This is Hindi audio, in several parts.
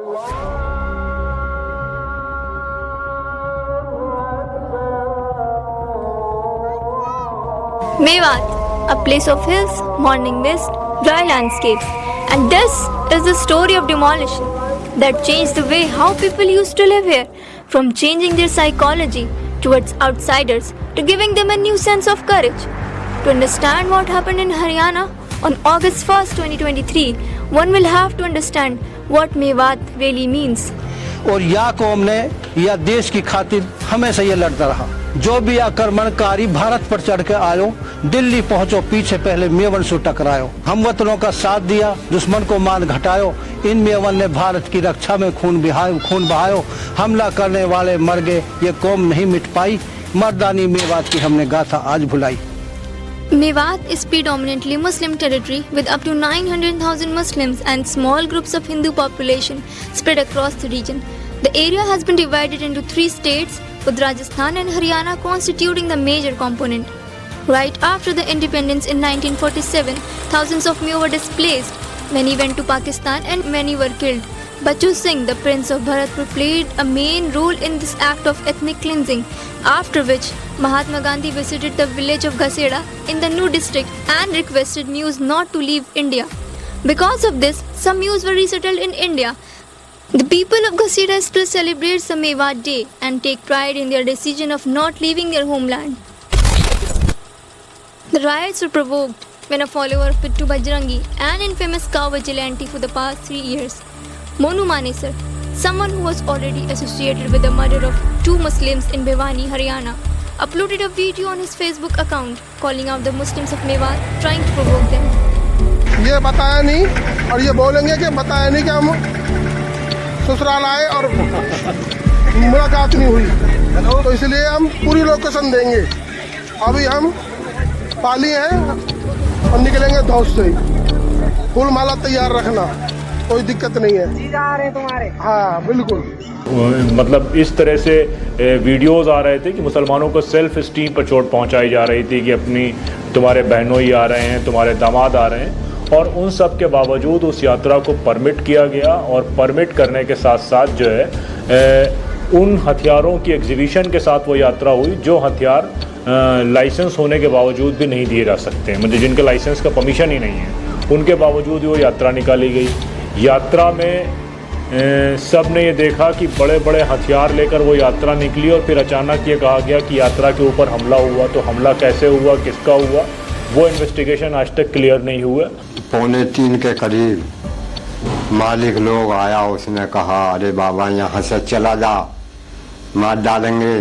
Mewat, a place of hills, morning mist, dry landscapes, and this is the story of demolition that changed the way how people used to live here, from changing their psychology towards outsiders to giving them a new sense of courage. To understand what happened in Haryana on August 1st, 2023, one will have to understand what Mewat really means. और या कौम ने या देश की खातिर हमेशा ये लड़ता रहा। जो भी आक्रमणकारी भारत पर चढ़ के आयो, दिल्ली पहुंचो पीछे पहले मेवन से टकरायो। हम वतनों का साथ दिया, दुश्मन को मान घटायो। इन मेवन ने भारत की रक्षा में खून बहायो। हमला करने वाले मर गए, ये कौम नहीं मिट पाई। मर्दानी मेवात की हमने गाथा आज भुलाई। Mewat is predominantly Muslim territory with up to 900,000 Muslims and small groups of Hindu population spread across the region. The area has been divided into 3 states, with Rajasthan and Haryana constituting the major component. Right after the independence in 1947, thousands of Mewar were displaced. Many went to Pakistan and many were killed. Bachu Singh, the prince of Bharatpur, played a main role in this act of ethnic cleansing, after which Mahatma Gandhi visited the village of Ghaseda in the Nuh district and requested Mews not to leave India. Because of this, some Mews were resettled in India. The people of Ghaseda still celebrate the Mewat Day and take pride in their decision of not leaving their homeland. The riots were provoked when a follower of Pittu Bajrangi, an infamous cow vigilante for the past 3 years, Monu Manesar, someone who was already associated with the murder of 2 Muslims in Bhiwani, Haryana, uploaded a video on his Facebook account calling out the Muslims of Mewat, trying to provoke them. ये बताया नहीं और ये बोलेंगे कि बताया नहीं कि हम ससुराल आए और मुलाकात नहीं हुई, तो इसलिए हम पूरी लोकेशन देंगे। अभी हम पाली हैं और निकलेंगे धौस से। फूल माला तैयार रखना, कोई दिक्कत नहीं है। जी जा रहे तुम्हारे? हाँ बिल्कुल। मतलब इस तरह से वीडियोस आ रहे थे कि मुसलमानों को सेल्फ स्टीम पर चोट पहुंचाई जा रही थी कि अपनी तुम्हारे बहनों ही आ रहे हैं, तुम्हारे दामाद आ रहे हैं, और उन सब के बावजूद उस यात्रा को परमिट किया गया। और परमिट करने के साथ साथ जो है उन हथियारों की एग्जीबिशन के साथ वो यात्रा हुई जो हथियार लाइसेंस होने के बावजूद भी नहीं दिए जा सकते हैं, मतलब जिनके लाइसेंस का परमिशन ही नहीं है, उनके बावजूद वो यात्रा निकाली गई। यात्रा में सब ने ये देखा कि बड़े बड़े हथियार लेकर वो यात्रा निकली और फिर अचानक ये कहा गया कि यात्रा के ऊपर हमला हुआ। तो हमला कैसे हुआ, किसका हुआ, वो इन्वेस्टिगेशन आज तक क्लियर नहीं हुआ। 2:45 के करीब मालिक लोग आया, उसने कहा अरे बाबा यहाँ से चला जा, मार डालेंगे,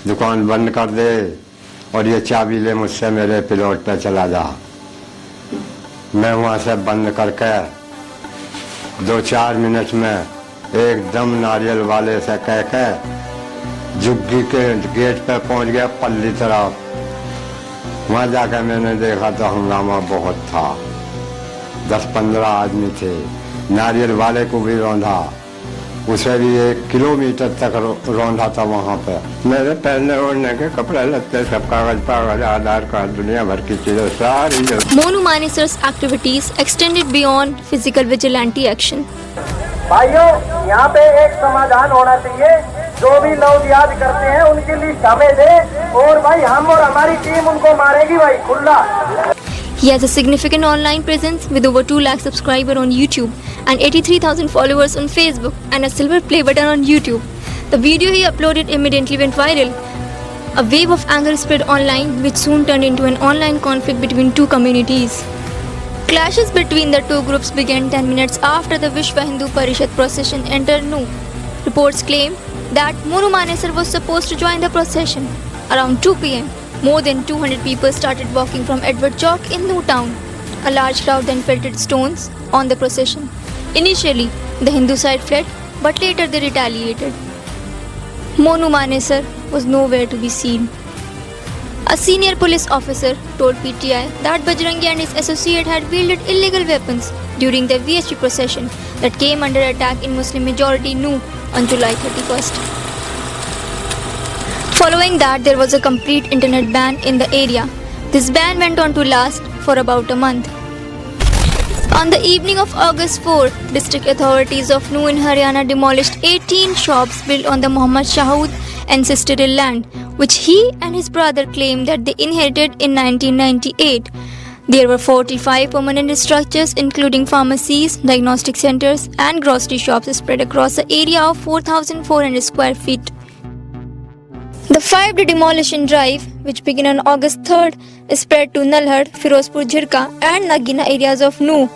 दुकान बंद कर दे और ये चाबी ले मुझसे, मेरे प्लॉट पे चला जा। मैं वहाँ से बंद करके 2-4 मिनट में एकदम नारियल वाले से कह के झुग्गी के गेट पे पहुँच गया पल्ली तरफ। वहाँ जाकर मैंने देखा तो हंगामा बहुत था, 10-15 आदमी थे। नारियल वाले को भी रौंधा, उसे भी 1 किलोमीटर तक रौंधा था वहाँ पे। मेरे पहनने ओढ़ने के कपड़े लत्ते सब, कागज पागज, आधार कार्ड, दुनिया भर की चीजें सारी। Monu Manesar's activities extended beyond physical vigilante action. भाइयों, यहाँ पे एक समाधान होना चाहिए। जो भी लव याद करते हैं उनके लिए हमें दे, और भाई हम और हमारी टीम उनको मारेगी भाई खुला। He has a significant online presence with over 2 lakh subscribers on YouTube and 83,000 followers on Facebook and a silver play button on YouTube. The video he uploaded immediately went viral. A wave of anger spread online, which soon turned into an online conflict between 2 communities. Clashes between the 2 groups began 10 minutes after the Vishwa Hindu Parishad procession entered Nuh. Reports claim that Monu Manesar was supposed to join the procession. Around 2 p.m., more than 200 people started walking from Edward Chowk in Nuh town. A large crowd then pelted stones on the procession. Initially, the Hindu side fled, but later they retaliated. Monu Manesar was nowhere to be seen. A senior police officer told PTI that Bajrangi and his associate had wielded illegal weapons during the VHP procession that came under attack in Muslim majority Nuh on July 31st. Following that, there was a complete internet ban in the area. This ban went on to last for about a month. On the evening of August 4, district authorities of Nuh in Haryana demolished 18 shops built on the Muhammad Shahood ancestral land, which he and his brother claimed that they inherited in 1998. There were 45 permanent structures including pharmacies, diagnostic centers and grocery shops spread across an area of 4,400 square feet. The 5-day demolition drive, which began on August 3rd, spread to Nalhad, Firozpur Jhirka and Nagina areas of Nuh,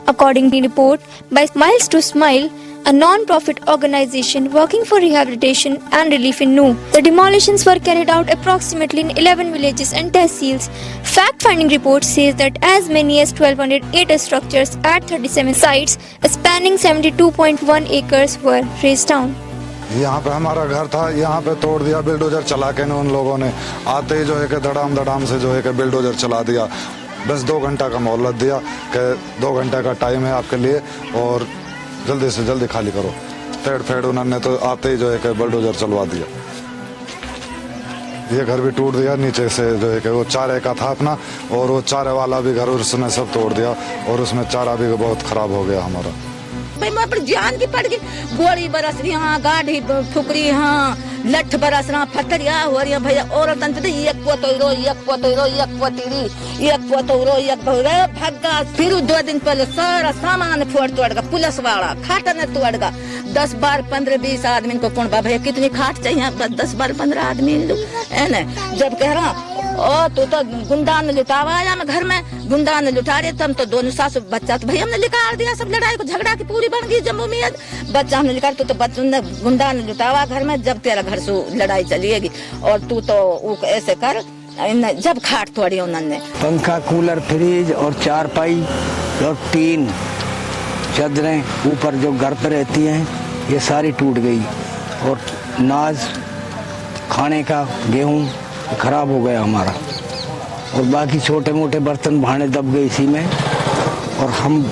according to a report by Smiles to Smile, a non-profit organization working for rehabilitation and relief in Nuh. The demolitions were carried out approximately in 11 villages and tehsils. Fact-finding report says that as many as 1,208 structures at 37 sites spanning 72.1 acres were razed down. यहाँ पे हमारा घर था, यहाँ पे तोड़ दिया बिल्डोजर चला के उन लोगों ने। आते ही जो है कि धड़ाम से जो है कि बिल्डोजर चला दिया। बस 2 घंटा का मोहलत दिया कि 2 घंटे का टाइम है आपके लिए और जल्दी से जल्दी खाली करो। फेड़ उन्होंने तो आते ही जो है कि बिल्डोजर चलवा दिया। ये घर भी टूट दिया नीचे से, जो है कि वो चारे का था अपना, और वो चारे वाला भी घर उसने सब तोड़ दिया और उसमें चारा भी बहुत खराब हो गया हमारा। भाई मैं अपनी जान की पड़ गई, गोली बरस रही, हाँ गाड़ी ठुकरी, हाँ लठ बरस रहा, फटरिया हो रही है भैया। औरत एक पोतरो भगा। फिर 2 दिन पहले सारा सामान फोड़ तोड़ का, पुलिस वाला खाट ने तोड़ का। 10, 12, 15, 20 आदमी को कौन भैया कितनी खाट चाहिए? 10, 12, 15 आदमी है ना। जब कह रहा ओ तू तो गुंडा ने लुटावा आया, मैं घर में गुंडा ने लुटा रहे, तब तो दोनों सासू बच्चा तो भैया हमने निकाल दिया। सब लड़ाई को झगड़ा की पूरी बन गई जम्मू में। बच्चा हमने निकाल, तो बच्चों ने गुंडा ने लुटावा घर में। जब तेरा घर से लड़ाई चलिएगी और तू तो ऐसे कर, जब खाट तोड़ी उन्होंने। पंखा, कूलर, फ्रिज और 4 पाई और 3 चादरें ऊपर जो घर पर रहती हैं ये सारी टूट गई, और नाज खाने का गेहूं खराब हो गया हमारा, और बाकी छोटे मोटे बर्तन भांडे दब गए इसी में। और हम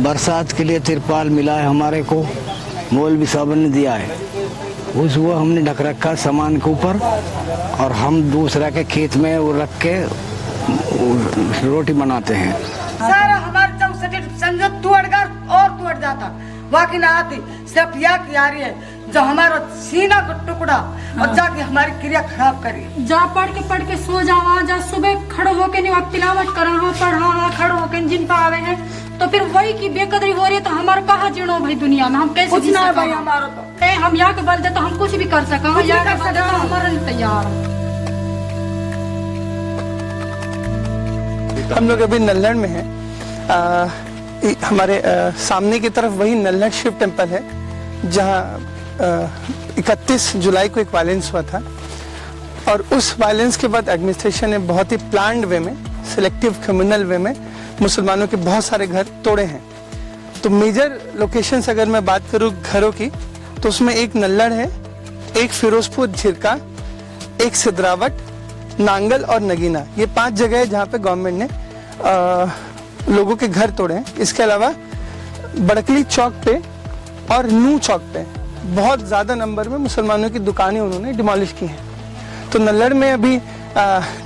बरसात के लिए तिरपाल मिला है हमारे को, मौलवी साहब ने दिया है, उस वो हमने ढक रखा सामान के ऊपर, और हम दूसरा के खेत में वो रख के रोटी बनाते हैं। सारा हमारे संजो तोड़कर और तोड़ जाता, बाकी ना आती। सिर्फ यह कियारी है जो हमारा सीना का टुकड़ा और जाके हमारी क्रिया खराब करी। जा पढ़ के सो जावा, जा सुबह खड़े होके नहीं वक्त तिलावत करा, पढ़ा खड़े होके जिन पर आवे हैं, तो फिर वही की बेकदरी हो रही है। तो हमारा कहाँ जीणो भाई दुनिया में, हम कैसे जी सका? भाई हमारा तो हम यहाँ के बल दे तो हम कुछ भी कर सका, हमारा नहीं तैयार। हम लोग अभी नल्लड़ में हैं। हमारे सामने की तरफ वही नल्लड़ शिव टेम्पल है, जहाँ 31 जुलाई को एक वायलेंस हुआ था, और उस वायलेंस के बाद एडमिनिस्ट्रेशन ने बहुत ही प्लान्ड वे में, सिलेक्टिव कम्युनल वे में मुसलमानों के बहुत सारे घर तोड़े हैं। तो मेजर लोकेशंस अगर मैं बात करूँ घरों की, तो उसमें एक नल्लड़ है, एक फिरोजपुर झिरका, एक सिद्रावट, नांगल और नगीना। ये 5 जगह है जहाँ पे गवर्नमेंट ने लोगों के घर तोड़े हैं। इसके अलावा बड़कली चौक पे और नू चौक पे बहुत ज़्यादा नंबर में मुसलमानों की दुकानें उन्होंने डिमोलिश की हैं। तो नल्लड़ में अभी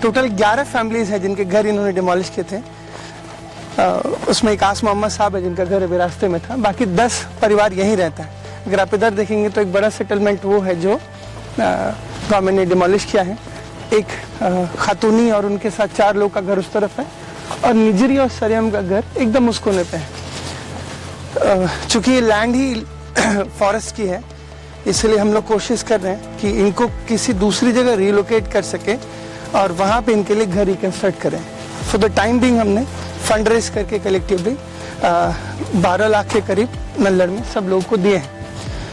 टोटल 11 फैमिलीज हैं जिनके घर इन्होंने डिमोलिश किए थे। उसमें एक आस मोहम्मद साहब है जिनका घर अभी रास्ते में था, बाकी 10 परिवार यहीं रहता है। अगर आप इधर देखेंगे तो एक बड़ा सेटलमेंट वो है जो गवर्नमेंट ने डिमोलिश किया है। एक खातूनी और उनके साथ 4 लोग का घर उस तरफ है, और निजरी और सरियम का घर एकदम उस कोने पे है। चूंकि ये लैंड ही फॉरेस्ट की है, इसलिए हम लोग कोशिश कर रहे हैं कि इनको किसी दूसरी जगह रिलोकेट कर सके और वहाँ पे इनके लिए घर रिकंस्ट्रक्ट करें। फॉर द टाइम बिंग हमने फंड रेज करके कलेक्टिवली 12 लाख के करीब नल्लड़ में सब लोगों को दिए हैं।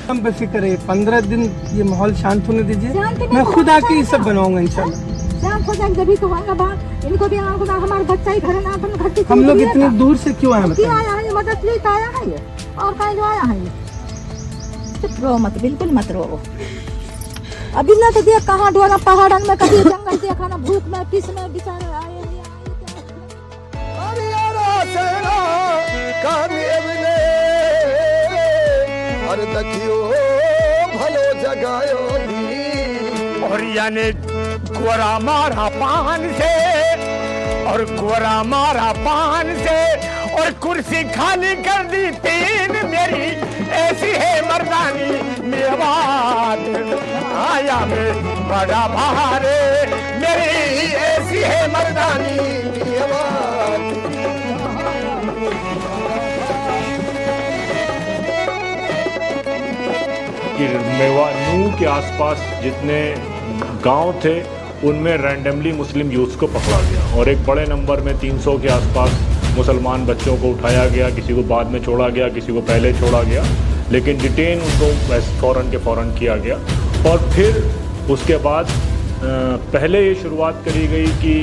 हम बेफिक्र है, 15 दिन ये माहौल शांत होने दीजिए, मैं खुद आके ये सब बनाऊंगा इंशाल्लाह। शांत हो जाए जब तो आएगा बात, इनको भी आएगा, हमारा बच्चा ही घर ना अपन घर की। हम लोग इतनी दूर से क्यों आए? क्यों आया है? मदद लेके आया है ये, और कहीं जो आया है ये। रो मत, बिल्कुल मत रो। अभी ना तो देख कहाँ डोरा पहाड़न में, कभी जंगल देखा ना, भूख में किस में बेचारे आए। भलो जगायो और यानी गोरा मारा पान से, और गोरा मारा पान से और कुर्सी खाली कर दी 3, मेरी ऐसी है मर्दानी मेवात आया में बड़ा भारे, मेरी ऐसी है मर्दानी मेवात। नूह के आसपास जितने गांव थे उनमें रैंडमली मुस्लिम यूथ को पकड़ा गया और एक बड़े नंबर में 300 के आसपास मुसलमान बच्चों को उठाया गया, किसी को बाद में छोड़ा गया, किसी को पहले छोड़ा गया, लेकिन डिटेन उनको फ़ौरन के फ़ौरन किया गया। और फिर उसके बाद पहले ये शुरुआत करी गई कि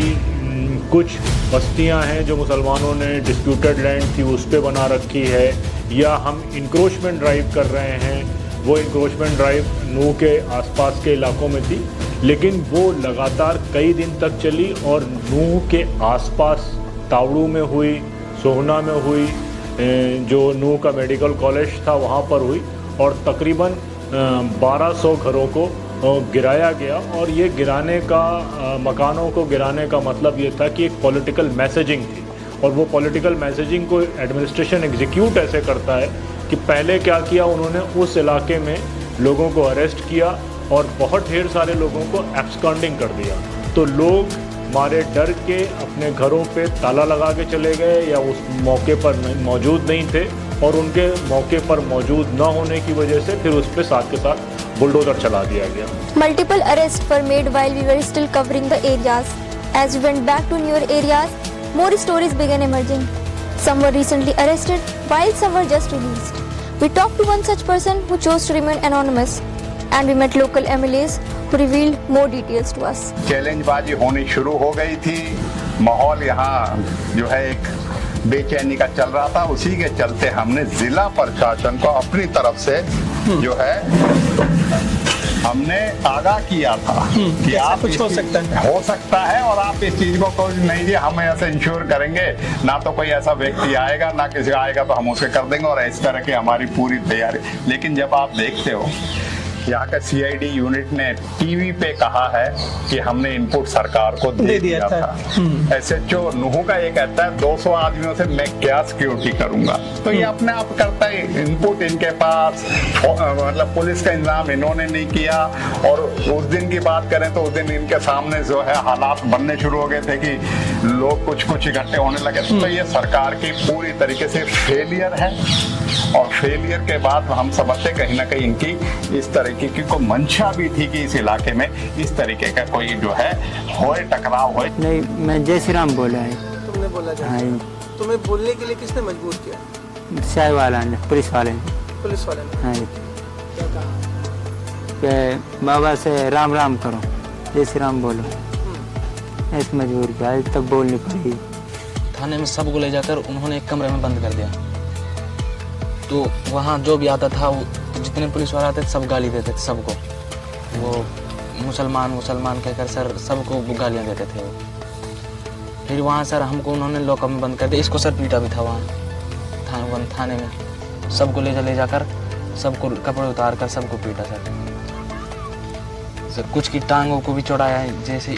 कुछ बस्तियां हैं जो मुसलमानों ने डिस्प्यूटेड लैंड थी उस पर बना रखी है, या हम इंक्रोचमेंट ड्राइव कर रहे हैं। वो इंक्रोचमेंट ड्राइव नूह के आसपास के इलाकों में थी, लेकिन वो लगातार कई दिन तक चली और नूह के आसपास तावड़ू में हुई, सोहना में हुई, जो नूह का मेडिकल कॉलेज था वहाँ पर हुई, और तकरीबन 1200 घरों को गिराया गया। और ये गिराने का, मकानों को गिराने का मतलब ये था कि एक पॉलिटिकल मैसेजिंग थी, और वो पॉलिटिकल मैसेजिंग को एडमिनिस्ट्रेशन एग्जीक्यूट ऐसे करता है कि पहले क्या किया उन्होंने, उस इलाके में लोगों को अरेस्ट किया और बहुत ढेर सारे लोगों को एब्सकॉन्डिंग कर दिया। तो लोग मारे डर के अपने घरों पे ताला लगा के चले गए या उस मौके पर मौजूद नहीं थे, और उनके मौके पर मौजूद न होने की वजह से फिर उस पर साथ के साथ बुलडोजर चला दिया गया। Multiple arrests were made while we were still covering the areas. As we went back to newer areas, more stories began emerging. Some were recently arrested, while some were just released. We talked to one such person who chose to remain anonymous, and we met local MLAs who revealed more details to us. चैलेंजबाजी होनी शुरू हो गई थी, माहौल यहाँ जो है एक बेचैनी का चल रहा था। उसी के चलते हमने जिला प्रशासन को अपनी तरफ से जो है हमने आगाह किया था कि आप कुछ हो सकता है और आप इस चीज को नहीं जी हम ऐसे इंश्योर करेंगे, ना तो कोई ऐसा व्यक्ति आएगा ना किसी आएगा तो हम उसे कर देंगे, और इस तरह की हमारी पूरी तैयारी। लेकिन जब आप देखते हो यहाँ का CID यूनिट ने टीवी पे कहा है कि हमने इनपुट सरकार को दे दिया था। SHO नूह का ये कहता है 200 आदमियों से मैं क्या सिक्योरिटी करूंगा, तो ये अपने आप करता है। इनपुट इनके पास, मतलब पुलिस का इंतजाम इन्होंने नहीं किया। और उस दिन की बात करें तो उस दिन इनके सामने जो है हालात बनने शुरू हो गए थे कि लोग कुछ इकट्ठे होने लगे। तो ये सरकार की पूरी तरीके से फेलियर है, और फेलियर के बाद हम समझते कहीं ना कहीं इनकी इस तरीके की कोई मंशा भी थी कि इस इलाके में इस तरीके का कोई जो है होए टकराव होए। नहीं, मैं जय श्री राम बोला है। तुमने बोला हाँ, तुम्हें बोलने के लिए किसने मजबूर किया? चाय वाला ने, पुलिस वाले ने। पुलिस वाले ने? हाँ, क्या कि बाबा से राम राम करो, जय श्री राम बोलो, ऐसे मजबूर किया, आज तक बोलनी पड़ी। थाने में सबको ले जाकर उन्होंने एक कमरे में बंद कर दिया। तो वहाँ जो भी आता था, वो जितने पुलिस वाले आते थे सब गाली देते थे सबको। वो मुसलमान कहकर सर सबको गालियाँ देते थे। फिर वहाँ सर हमको उन्होंने लॉकअप में बंद कर दिया। इसको सर पीटा भी था वहाँ थाने में। सबको ले जाकर सबको कपड़े उतार कर सबको पीटा सर। कुछ की टांगों को भी चौड़ाया है, जैसे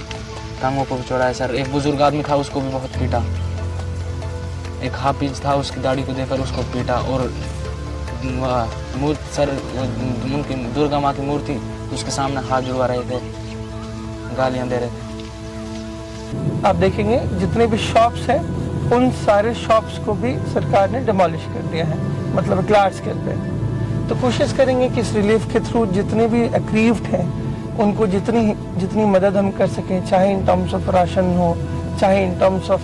टांगों को भी चौड़ाया सर। एक बुजुर्ग आदमी था, उसको भी बहुत पीटा। एक हाफिज था, उसकी दाढ़ी को देकर उसको पीटा। और सर उनकी दुर्गा माँ की मूर्ति उसके सामने हाथ जुड़वा रहे थे, गालियां दे रहे थे। आप देखेंगे जितने भी शॉप्स हैं उन सारे शॉप्स को भी सरकार ने डिमोलिश कर दिया है, मतलब लार्ज स्केल पे। तो कोशिश करेंगे कि इस रिलीफ के थ्रू जितने भी अग्रीव्ड हैं उनको जितनी मदद हम कर सकें, चाहे इन टर्म्स ऑफ राशन हो, चाहे in terms of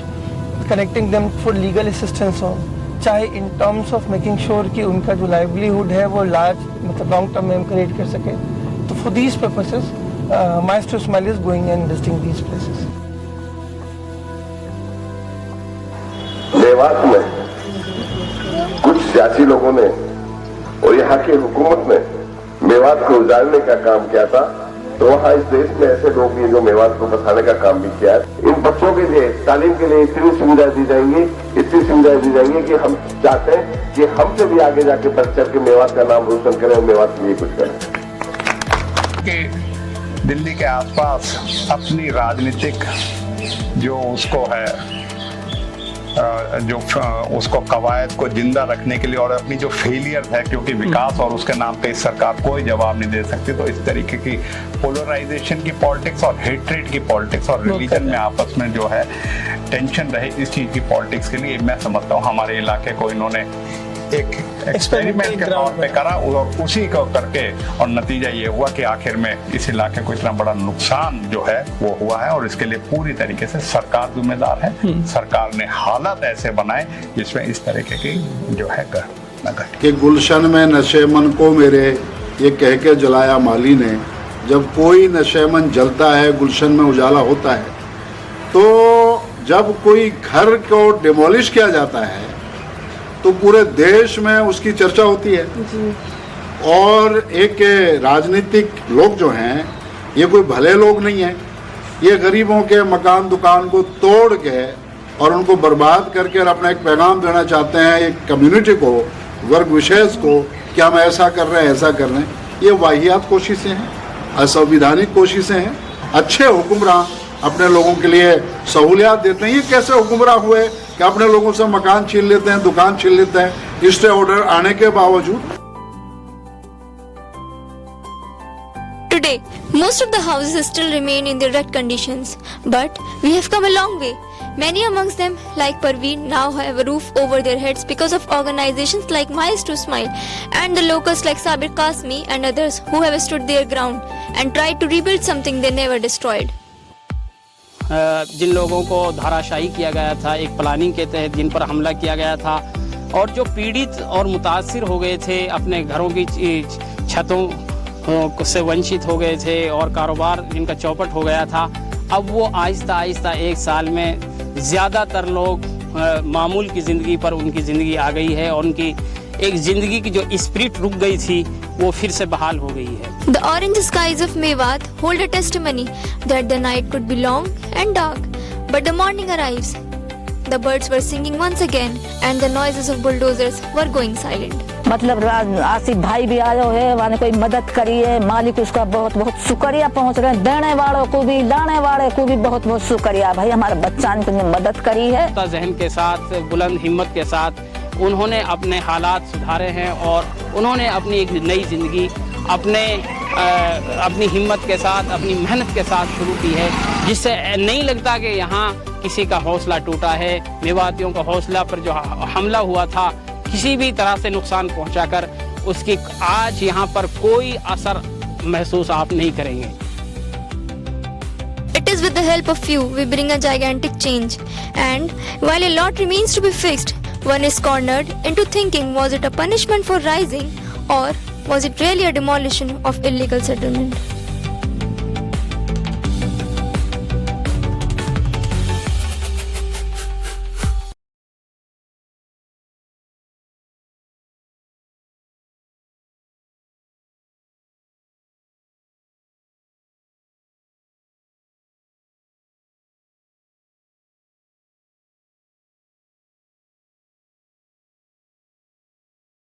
connecting them for legal assistance हो, चाहे in terms of making sure कि उनका जो लाइवलीहुड है वो लार्ज मतलब लॉन्ग टर्म में हम क्रिएट कर सके। तो for these purposes mister Ismail is going and visiting these places. Mewat में कुछ सियासी लोगों ने और यहाँ की हुकूमत ने मेवात को उजाड़ने का काम किया था, तो वहाँ इस देश में ऐसे लोग भी जो मेवात को बसाने का काम भी किया है। इन बच्चों के लिए तालीम के लिए इतनी सुविधा दी जाएंगी कि हम चाहते हैं कि हमसे भी आगे जाके बढ़ चढ़ के मेवात का नाम रोशन करें और मेवात के लिए कुछ करें। दिल्ली के आसपास अपनी राजनीतिक जो उसको है जो उसको कवायद को जिंदा रखने के लिए और अपनी जो फेलियर है, क्योंकि विकास और उसके नाम पे इस सरकार कोई जवाब नहीं दे सकती, तो इस तरीके की पोलराइजेशन की पॉलिटिक्स और हेट्रेड की पॉलिटिक्स और रिलीजन में आपस में जो है टेंशन रहे, इस चीज की पॉलिटिक्स के लिए मैं समझता हूँ हमारे इलाके को इन्होंने एक एक्सपेरिमेंट के तौर पे करा और उसी को करके और नतीजा ये हुआ कि आखिर में इस इलाके को इतना बड़ा नुकसान जो है वो हुआ है और इसके लिए पूरी तरीके से सरकार जिम्मेदार है। सरकार ने हालात ऐसे बनाए जिसमें इस तरीके की जो है कि गुलशन में नशेमन को मेरे ये कह के जलाया माली ने। जब कोई नशेमन जलता है, गुलशन में उजाला होता है, तो जब कोई घर को डिमोलिश किया जाता है तो पूरे देश में उसकी चर्चा होती है। और एक राजनीतिक लोग जो हैं ये कोई भले लोग नहीं हैं, ये गरीबों के मकान दुकान को तोड़ के और उनको बर्बाद करके और अपना एक पैगाम देना चाहते हैं एक कम्युनिटी को, वर्ग विशेष को, कि हम ऐसा कर रहे हैं ऐसा कर रहे हैं। ये वाहियात कोशिशें हैं, असंवैधानिक कोशिशें हैं। अच्छे हुक्मरान अपने लोगों के लिए सहूलियात देते हैं। ये कैसे हुक्मरान हुए कि अपने लोगों से मकान छीन लेते हैं, दुकान छीन लेते हैं, स्टे ऑर्डर आने के बावजूद। Today, most of the houses still remain in their wrecked conditions, but we have come a long way. Many amongst them, like Parveen, now have a roof over their heads because of organizations like Miles to Smile and the locals like Sabir Kasmi and others who have stood their ground and tried to rebuild something they never destroyed. जिन लोगों को धाराशाही किया गया था एक प्लानिंग के तहत, जिन पर हमला किया गया था और जो पीड़ित और मुतासिर हो गए थे, अपने घरों की छतों से वंचित हो गए थे और कारोबार जिनका चौपट हो गया था, अब वो आहिस्ता आहिस्ता एक साल में ज़्यादातर लोग मामूल की ज़िंदगी पर उनकी ज़िंदगी आ गई है और उनकी एक ज़िंदगी की जो स्पिरिट रुक गई थी वो फिर से बहाल हो गई है। The orange skies of Mewat hold a testimony that the night could be long and dark, but the morning arrives. The birds were singing once again and the noises of bulldozers were going silent. मतलब आसिफ भाई भी आयो है, माने कोई मदद करी है, मालिक उसका बहुत बहुत शुक्रिया पहुंच रहे हैं, देने वालों को भी लाने वाले को भी बहुत बहुत शुक्रिया। भाई हमारे बच्चा ने मदद करी है। जहन के साथ, बुलंद हिम्मत के साथ उन्होंने अपने हालात सुधारे हैं और उन्होंने अपनी एक नई ज़िंदगी अपनी हिम्मत के साथ, अपनी मेहनत के साथ शुरू की है, जिससे नहीं लगता कि यहाँ किसी का हौसला टूटा है। मेवातियों का हौसला पर जो हमला हुआ था, किसी भी तरह से नुकसान पहुंचाकर उसकी आज यहाँ पर कोई असर महसूस आप नहीं करेंगे। It is with the help of few we bring a gigantic change, and while a lot remains to be fixed, one is cornered into thinking, was it a punishment for rising or was it really a demolition of illegal settlement?